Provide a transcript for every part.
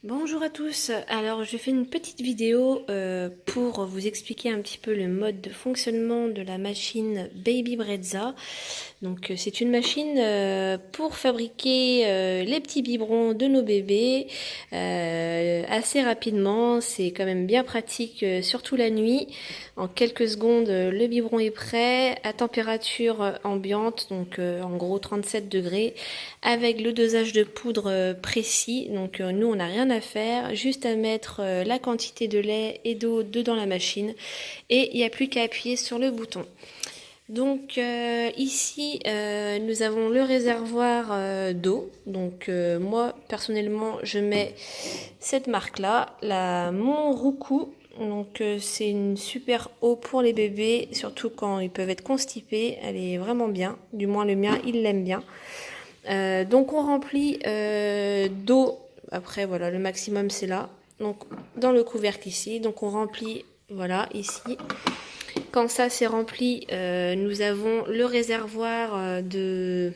Bonjour à tous, alors je fais une petite vidéo pour vous expliquer un petit peu le mode de fonctionnement de la machine Baby Brezza. Donc c'est une machine pour fabriquer les petits biberons de nos bébés assez rapidement. C'est quand même bien pratique, surtout la nuit. En quelques secondes, le biberon est prêt à température ambiante, donc en gros 37 degrés, avec le dosage de poudre précis. Donc nous on n'a rien à faire, juste à mettre la quantité de lait et d'eau dedans la machine et il n'y a plus qu'à appuyer sur le bouton. Donc ici nous avons le réservoir d'eau. Donc moi personnellement je mets cette marque là, la Monroucou. Donc c'est une super eau pour les bébés, surtout quand ils peuvent être constipés. Elle est vraiment bien, du moins le mien il l'aime bien. Donc on remplit d'eau. Après voilà, le maximum c'est là. Donc dans le couvercle ici, donc on remplit voilà ici. Quand ça c'est rempli, nous avons le réservoir de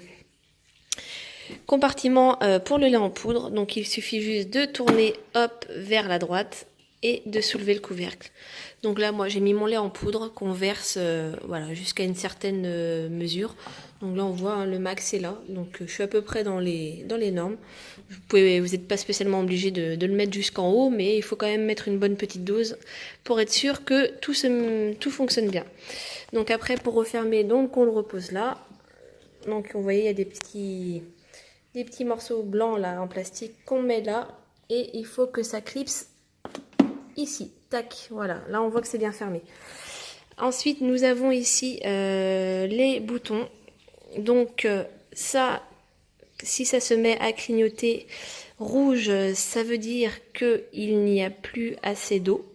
compartiment pour le lait en poudre. Donc il suffit juste de tourner hop vers la droite et de soulever le couvercle. Donc là moi j'ai mis mon lait en poudre qu'on verse voilà, jusqu'à une certaine mesure. Donc là on voit hein, le max est là. Donc je suis à peu près dans les normes. Vous n'êtes pas spécialement obligé de le mettre jusqu'en haut, mais il faut quand même mettre une bonne petite dose pour être sûr que tout fonctionne bien. Donc après pour refermer, donc on le repose là. Donc vous voyez il y a des petits morceaux blancs là en plastique qu'on met là et il faut que ça clipse ici. Tac, voilà, là on voit que c'est bien fermé. Ensuite nous avons ici les boutons. Donc ça, si ça se met à clignoter rouge, ça veut dire qu'il n'y a plus assez d'eau.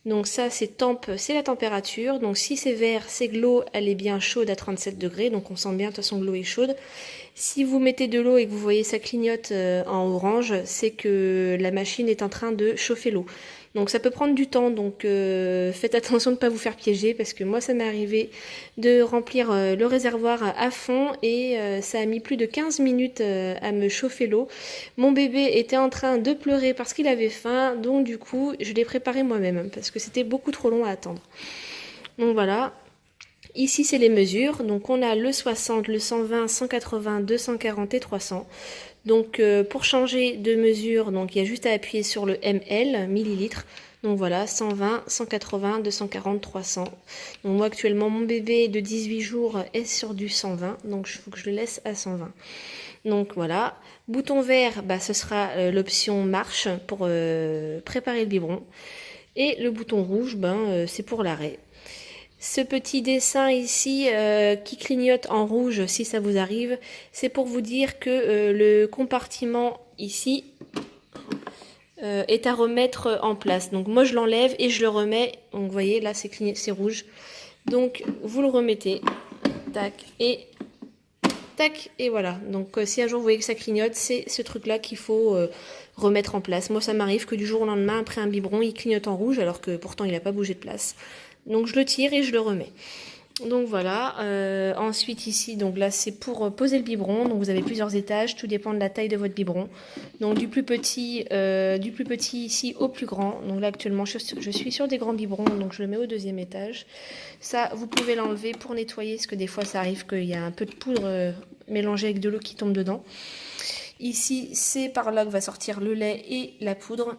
Donc ça c'est la température. Donc si c'est vert, c'est que l'eau elle est bien chaude à 37 degrés. Donc on sent bien de toute façon que l'eau est chaude. Si vous mettez de l'eau et que vous voyez ça clignote en orange, c'est que la machine est en train de chauffer l'eau. Donc ça peut prendre du temps, donc faites attention de ne pas vous faire piéger parce que moi ça m'est arrivé de remplir le réservoir à fond et ça a mis plus de 15 minutes à me chauffer l'eau. Mon bébé était en train de pleurer parce qu'il avait faim, donc du coup je l'ai préparé moi-même parce que c'était beaucoup trop long à attendre. Donc voilà. Ici, c'est les mesures. Donc, on a le 60, le 120, 180, 240 et 300. Donc, pour changer de mesure, donc il y a juste à appuyer sur le ml, millilitres. Donc voilà, 120, 180, 240, 300. Donc moi actuellement, mon bébé de 18 jours est sur du 120. Donc il faut que je le laisse à 120. Donc voilà. Bouton vert, bah, ce sera l'option marche pour préparer le biberon. Et le bouton rouge, ben, c'est pour l'arrêt. Ce petit dessin ici qui clignote en rouge si ça vous arrive, c'est pour vous dire que le compartiment ici est à remettre en place. Donc moi je l'enlève et je le remets. Donc vous voyez là c'est rouge. Donc vous le remettez. Tac et voilà. Donc si un jour vous voyez que ça clignote, c'est ce truc là qu'il faut remettre en place. Moi ça m'arrive que du jour au lendemain après un biberon il clignote en rouge alors que pourtant il n'a pas bougé de place. Donc je le tire et je le remets. Donc voilà, ensuite ici, donc là c'est pour poser le biberon, donc vous avez plusieurs étages, tout dépend de la taille de votre biberon. Donc du plus petit ici au plus grand, donc là actuellement je suis sur des grands biberons, donc je le mets au deuxième étage. Ça vous pouvez l'enlever pour nettoyer, parce que des fois ça arrive qu'il y a un peu de poudre mélangée avec de l'eau qui tombe dedans. Ici c'est par là que va sortir le lait et la poudre.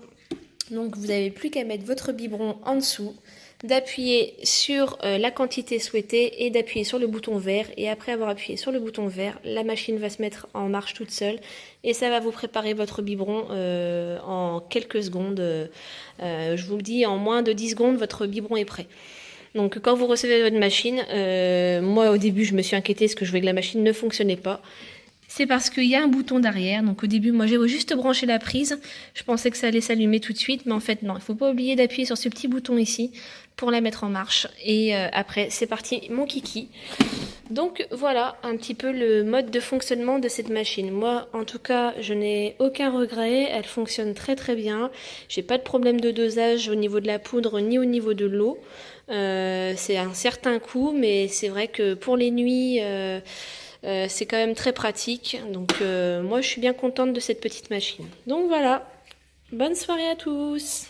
Donc vous n'avez plus qu'à mettre votre biberon en dessous, d'appuyer sur la quantité souhaitée et d'appuyer sur le bouton vert. Et après avoir appuyé sur le bouton vert, la machine va se mettre en marche toute seule et ça va vous préparer votre biberon en quelques secondes. Je vous le dis, en moins de 10 secondes, votre biberon est prêt. Donc quand vous recevez votre machine, moi au début je me suis inquiétée parce que je voyais que la machine ne fonctionnait pas. C'est parce qu'il y a un bouton derrière. Donc au début, moi j'ai juste branché la prise. Je pensais que ça allait s'allumer tout de suite, mais en fait non. Il ne faut pas oublier d'appuyer sur ce petit bouton ici pour la mettre en marche. Et après, c'est parti, mon kiki. Donc voilà un petit peu le mode de fonctionnement de cette machine. Moi, en tout cas, je n'ai aucun regret. Elle fonctionne très très bien. J'ai pas de problème de dosage au niveau de la poudre ni au niveau de l'eau. C'est un certain coût, mais c'est vrai que pour les nuits... c'est quand même très pratique, donc moi je suis bien contente de cette petite machine. Donc voilà. Bonne soirée à tous!